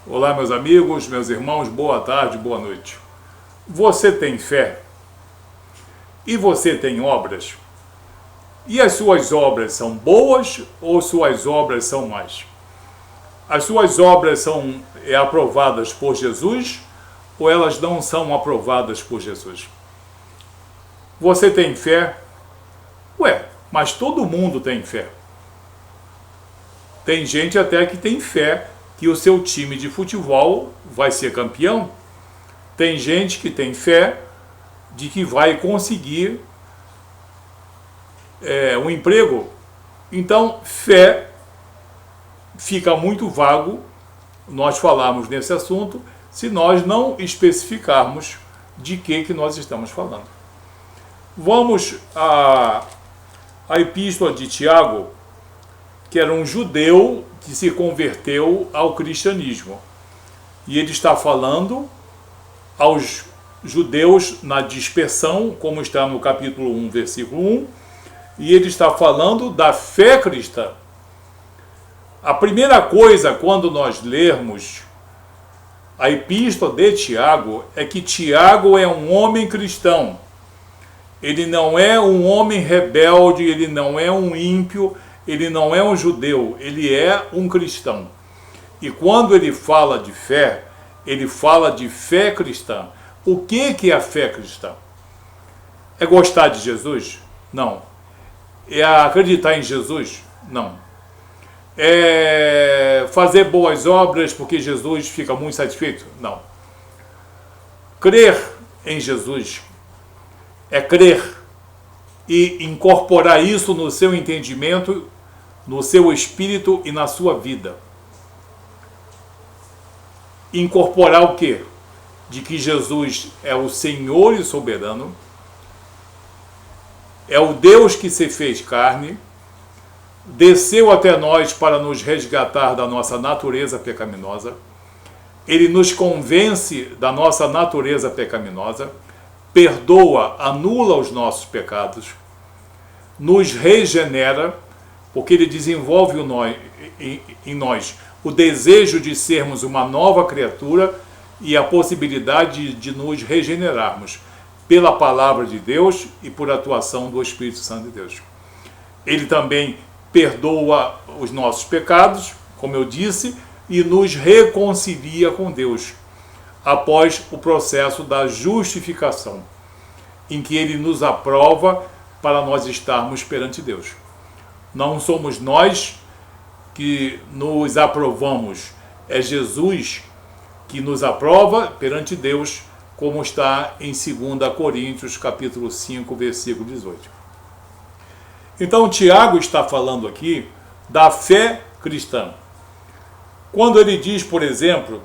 Olá, meus amigos, meus irmãos, boa tarde, boa noite. Você tem fé? E você tem obras? E as suas obras são boas ou suas obras são más? As suas obras são aprovadas por Jesus ou elas não são aprovadas por Jesus? Você tem fé? Ué, mas todo mundo tem fé. Tem gente até que tem fé que o seu time de futebol vai ser campeão. Tem gente que tem fé de que vai conseguir um emprego. Então, fé fica muito vago nós falarmos nesse assunto se nós não especificarmos de que nós estamos falando. Vamos à epístola de Tiago, que era um judeu que se converteu ao cristianismo. E ele está falando aos judeus na dispersão, como está no capítulo 1, versículo 1, e ele está falando da fé cristã. A primeira coisa, quando nós lermos a epístola de Tiago, é que Tiago é um homem cristão. Ele não é um homem rebelde, ele não é um ímpio, ele não é um judeu, ele é um cristão. E quando ele fala de fé, ele fala de fé cristã. O que é a fé cristã? É gostar de Jesus? Não. É acreditar em Jesus? Não. É fazer boas obras porque Jesus fica muito satisfeito? Não. Crer em Jesus é crer e incorporar isso no seu entendimento, no seu espírito e na sua vida. Incorporar o quê? De que Jesus é o Senhor e soberano, é o Deus que se fez carne, desceu até nós para nos resgatar da nossa natureza pecaminosa, ele nos convence da nossa natureza pecaminosa, perdoa, anula os nossos pecados, nos regenera, porque ele desenvolve em nós o desejo de sermos uma nova criatura e a possibilidade de nos regenerarmos pela palavra de Deus e por atuação do Espírito Santo de Deus. Ele também perdoa os nossos pecados, como eu disse, e nos reconcilia com Deus, após o processo da justificação, em que ele nos aprova para nós estarmos perante Deus. Não somos nós que nos aprovamos, é Jesus que nos aprova perante Deus, como está em 2 Coríntios, capítulo 5, versículo 18. Então, Tiago está falando aqui da fé cristã. Quando ele diz, por exemplo,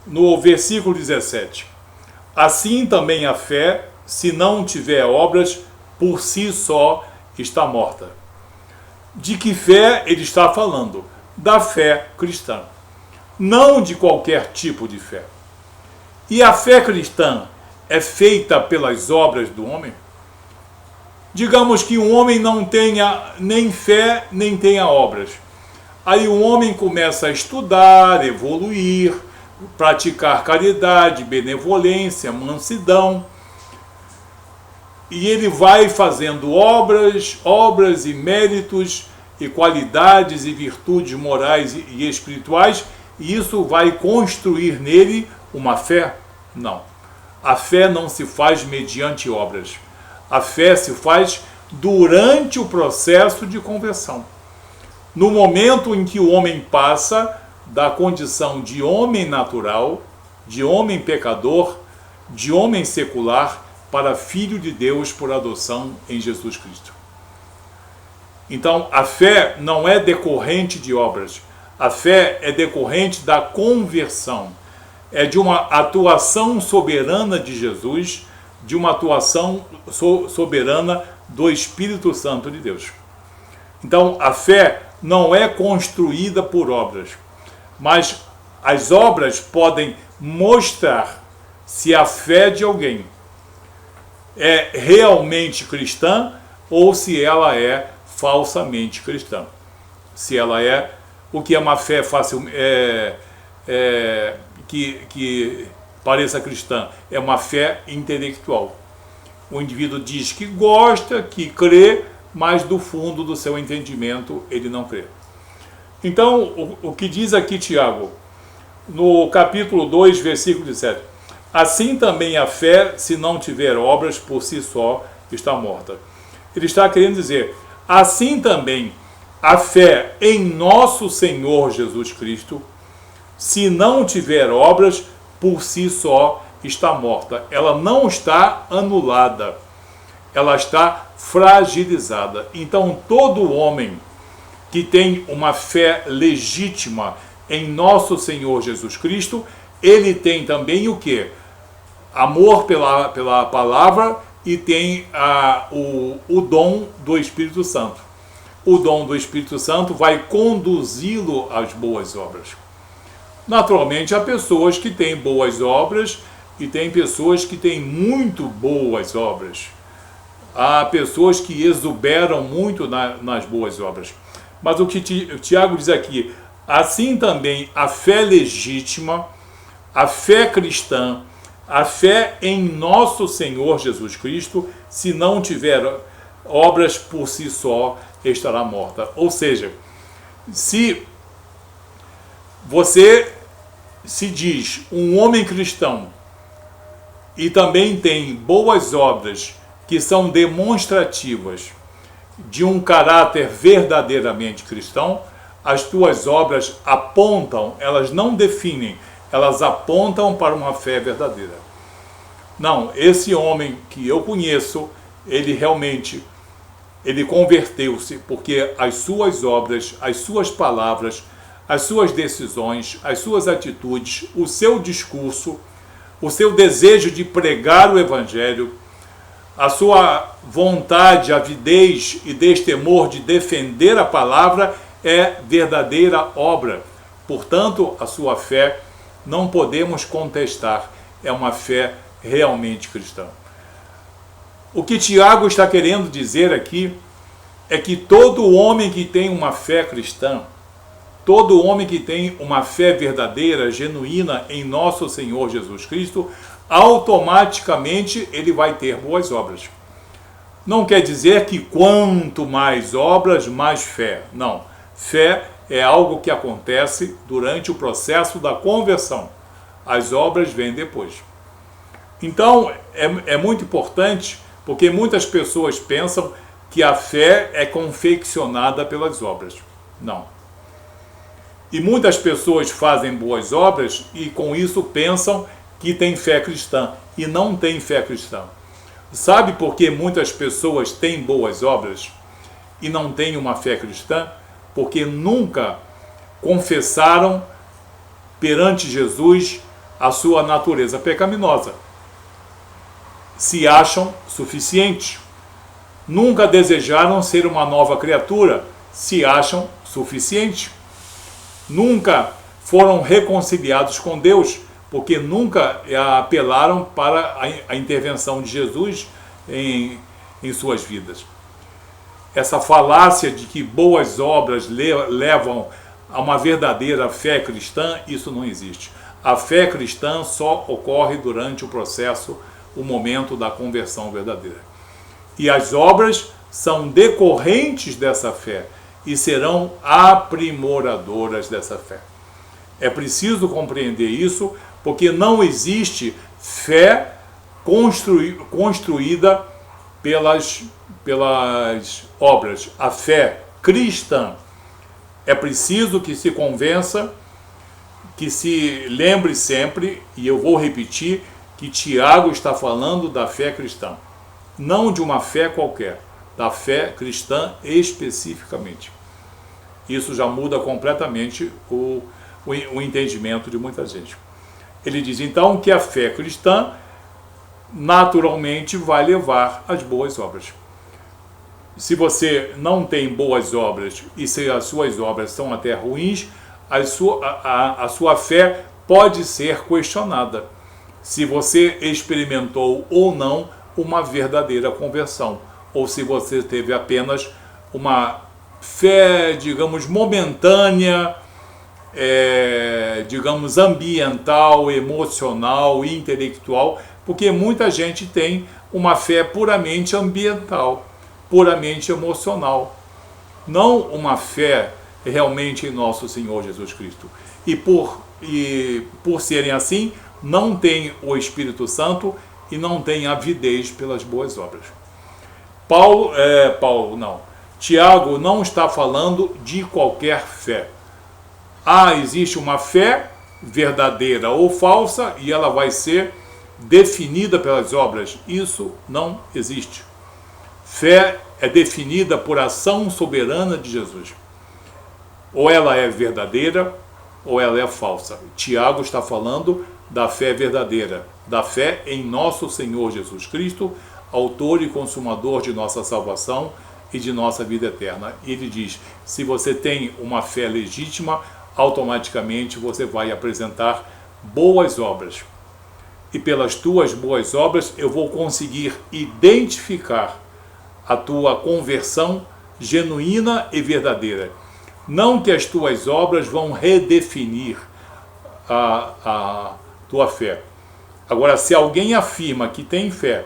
no versículo 17, assim também a fé, se não tiver obras, por si só está morta. De que fé ele está falando? Da fé cristã. Não de qualquer tipo de fé. E a fé cristã é feita pelas obras do homem? Digamos que um homem não tenha nem fé, nem tenha obras. Aí o homem começa a estudar, evoluir, praticar caridade, benevolência, mansidão. E ele vai fazendo obras e méritos e qualidades e virtudes morais e espirituais, e isso vai construir nele uma fé? Não. A fé não se faz mediante obras. A fé se faz durante o processo de conversão. No momento em que o homem passa da condição de homem natural, de homem pecador, de homem secular, para filho de Deus por adoção em Jesus Cristo. Então, a fé não é decorrente de obras. A fé é decorrente da conversão. É de uma atuação soberana de Jesus, de uma atuação soberana do Espírito Santo de Deus. Então, a fé não é construída por obras, mas as obras podem mostrar se a fé de alguém é realmente cristã ou se ela é falsamente cristã. Se ela é, o que é uma fé que pareça cristã, é uma fé intelectual. O indivíduo diz que gosta, que crê, mas do fundo do seu entendimento ele não crê. Então, o que diz aqui Tiago, no capítulo 2, versículo 17: assim também a fé, se não tiver obras, por si só está morta. Ele está querendo dizer, assim também a fé em nosso Senhor Jesus Cristo, se não tiver obras, por si só está morta. Ela não está anulada, ela está fragilizada. Então, todo homem que tem uma fé legítima em nosso Senhor Jesus Cristo, ele tem também o quê? Amor pela palavra e tem o dom do Espírito Santo. O dom do Espírito Santo vai conduzi-lo às boas obras. Naturalmente, há pessoas que têm boas obras e tem pessoas que têm muito boas obras. Há pessoas que exuberam muito nas boas obras. Mas o que Tiago diz aqui, assim também a fé legítima, a fé cristã, a fé em nosso Senhor Jesus Cristo, se não tiver obras por si só, estará morta. Ou seja, se você se diz um homem cristão e também tem boas obras que são demonstrativas de um caráter verdadeiramente cristão, as tuas obras apontam, elas não definem, elas apontam para uma fé verdadeira. Não, esse homem que eu conheço, ele realmente, ele converteu-se porque as suas obras, as suas palavras, as suas decisões, as suas atitudes, o seu discurso, o seu desejo de pregar o Evangelho, a sua vontade, avidez e destemor de defender a palavra é verdadeira obra. Portanto, a sua fé não podemos contestar, é uma fé realmente cristã. O que Tiago está querendo dizer aqui é que todo homem que tem uma fé cristã, todo homem que tem uma fé verdadeira, genuína em nosso Senhor Jesus Cristo, automaticamente ele vai ter boas obras. Não quer dizer que quanto mais obras, mais fé. Não. Fé é algo que acontece durante o processo da conversão. As obras vêm depois. Então, é muito importante, porque muitas pessoas pensam que a fé é confeccionada pelas obras. Não. E muitas pessoas fazem boas obras e com isso pensam que tem fé cristã e não tem fé cristã. Sabe por que muitas pessoas têm boas obras e não têm uma fé cristã? Porque nunca confessaram perante Jesus a sua natureza pecaminosa. Se acham suficientes. Nunca desejaram ser uma nova criatura. Se acham suficientes. Nunca foram reconciliados com Deus, porque nunca apelaram para a intervenção de Jesus em suas vidas. Essa falácia de que boas obras levam a uma verdadeira fé cristã, isso não existe. A fé cristã só ocorre durante o processo, o momento da conversão verdadeira. E as obras são decorrentes dessa fé e serão aprimoradoras dessa fé. É preciso compreender isso, porque não existe fé construída pelas obras. A fé cristã. É preciso que se convença, que se lembre sempre, e eu vou repetir, que Tiago está falando da fé cristã. Não de uma fé qualquer, da fé cristã especificamente. Isso já muda completamente o entendimento de muita gente. Ele diz então que a fé cristã naturalmente vai levar às boas obras. Se você não tem boas obras e se as suas obras são até ruins, a sua fé pode ser questionada. Se você experimentou ou não uma verdadeira conversão, ou se você teve apenas uma fé, digamos, momentânea, digamos, ambiental, emocional, intelectual, porque muita gente tem uma fé puramente ambiental, puramente emocional, não uma fé realmente em nosso Senhor Jesus Cristo. E por serem assim, não tem o Espírito Santo e não tem avidez pelas boas obras. Tiago não está falando de qualquer fé. Existe uma fé verdadeira ou falsa e ela vai ser definida pelas obras. Isso não existe. Fé é definida por ação soberana de Jesus. Ou ela é verdadeira ou ela é falsa. Tiago está falando da fé verdadeira, da fé em nosso Senhor Jesus Cristo, autor e consumador de nossa salvação e de nossa vida eterna. Ele diz, se você tem uma fé legítima, automaticamente você vai apresentar boas obras. E pelas tuas boas obras eu vou conseguir identificar a tua conversão genuína e verdadeira. Não que as tuas obras vão redefinir a tua fé. Agora, se alguém afirma que tem fé,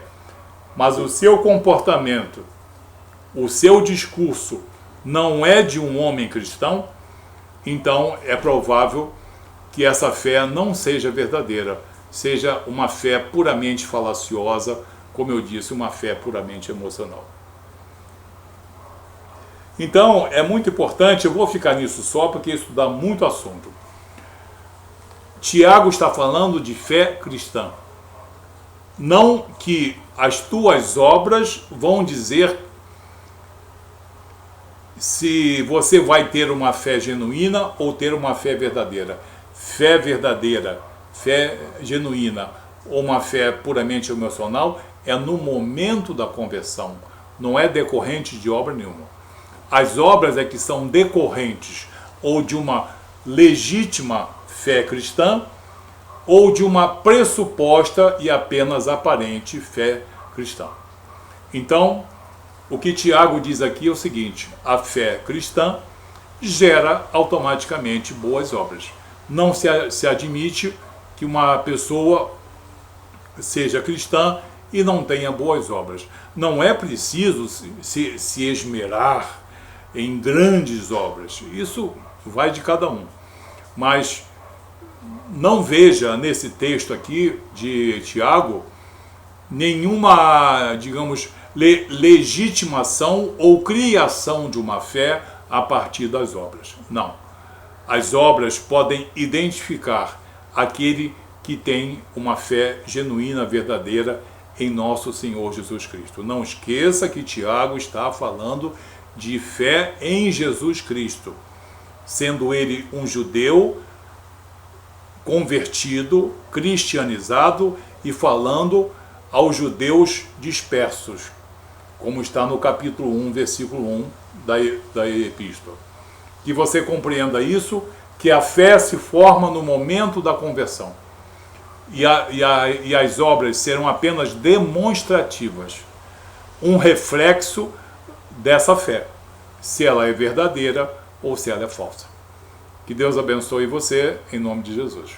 mas o seu comportamento, o seu discurso não é de um homem cristão, então é provável que essa fé não seja verdadeira, seja uma fé puramente falaciosa, como eu disse, uma fé puramente emocional. Então, é muito importante, eu vou ficar nisso só porque isso dá muito assunto. Tiago está falando de fé cristã. Não que as tuas obras vão dizer se você vai ter uma fé genuína ou ter uma fé verdadeira. Fé verdadeira, fé genuína ou uma fé puramente emocional é no momento da conversão, não é decorrente de obra nenhuma. As obras é que são decorrentes ou de uma legítima fé cristã ou de uma pressuposta e apenas aparente fé cristã. Então, o que Tiago diz aqui é o seguinte: a fé cristã gera automaticamente boas obras. Não se admite que uma pessoa seja cristã e não tenha boas obras. Não é preciso se esmerar em grandes obras. Isso vai de cada um. Mas não veja nesse texto aqui de Tiago nenhuma, digamos, legitimação ou criação de uma fé a partir das obras. Não. As obras podem identificar aquele que tem uma fé genuína, verdadeira em nosso Senhor Jesus Cristo. Não esqueça que Tiago está falando de fé em Jesus Cristo, sendo ele um judeu convertido, cristianizado e falando aos judeus dispersos, como está no capítulo 1, versículo 1 da epístola. Que você compreenda isso, que a fé se forma no momento da conversão. E as obras serão apenas demonstrativas, um reflexo dessa fé, se ela é verdadeira ou se ela é falsa. Que Deus abençoe você, em nome de Jesus.